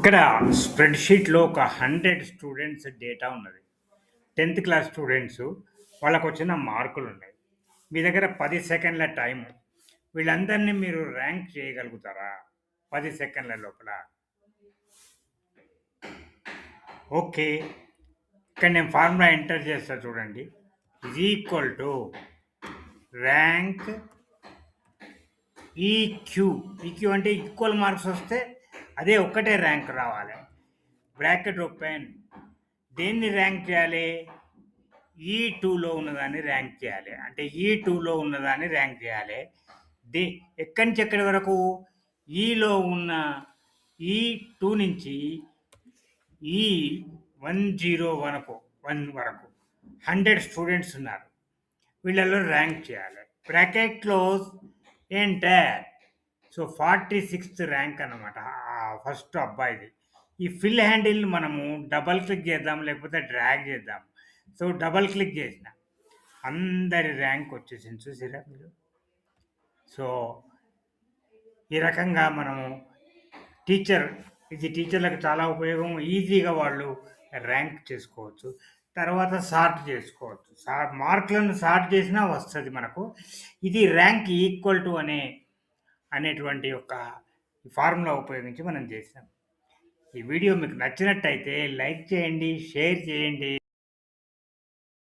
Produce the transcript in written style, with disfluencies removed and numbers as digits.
ఇక్కడ స్ప్రెడ్‌షీట్‌లో ఒక 100 students data ఉన్నది. 10థ్ క్లాస్ స్టూడెంట్సు వాళ్ళకొచ్చిన మార్కులున్నాయి. మీ దగ్గర 10 సెకండ్ల టైము. వీళ్ళందరిని మీరు ర్యాంక్ చేయగలుగుతారా? 10 సెకండ్ల లోపల. ఓకే. ఇక్కడ నేను ఫార్ములా ఎంటర్ చేస్తా చూడండి. Is equal to rank EQ. EQ అంటే ఈక్వల్ మార్క్స్ వస్తే అదే ఒక్కటే ర్యాంక్ రావాలి. Bracket open. దేన్ని ర్యాంక్ చేయాలి? ఈ2లో ఉన్నదాన్ని ర్యాంక్ చేయాలి. అంటే ఈ2లో ఉన్నదాన్ని ర్యాంక్ చేయాలి. ఎక్కడి నుంచి ఎక్కడి వరకు? ఈలో ఉన్న ఈ2 నుంచి ఈ10 వరకు 100 స్టూడెంట్స్ ఉన్నారు. వీళ్ళలో ర్యాంక్ చేయాలి. Bracket close, enter. So 46th rank అన్నమాట ఫస్ట్ అబ్బాయిది. ఈ ఫిల్ హ్యాండిల్ని మనము డబల్ క్లిక్ చేద్దాం, లేకపోతే డ్రాగ్ చేద్దాం. సో డబల్ క్లిక్ చేసిన అందరి ర్యాంక్ వచ్చేసింది. చూసారా మీరు? సో ఈ రకంగా మనము ఇది టీచర్లకు చాలా ఉపయోగం. ఈజీగా వాళ్ళు ర్యాంక్ చేసుకోవచ్చు. తర్వాత సార్ట్ చేసుకోవచ్చు. మార్కులను సార్ట్ చేసినా వస్తుంది మనకు. ఇది ర్యాంక్ ఈక్వల్ టు అనేటువంటి ఒక ఫార్ములా ఉపయోగించి మనం చేసాం. ఈ వీడియో మీకు నచ్చినట్టయితే లైక్ చేయండి, షేర్ చేయండి.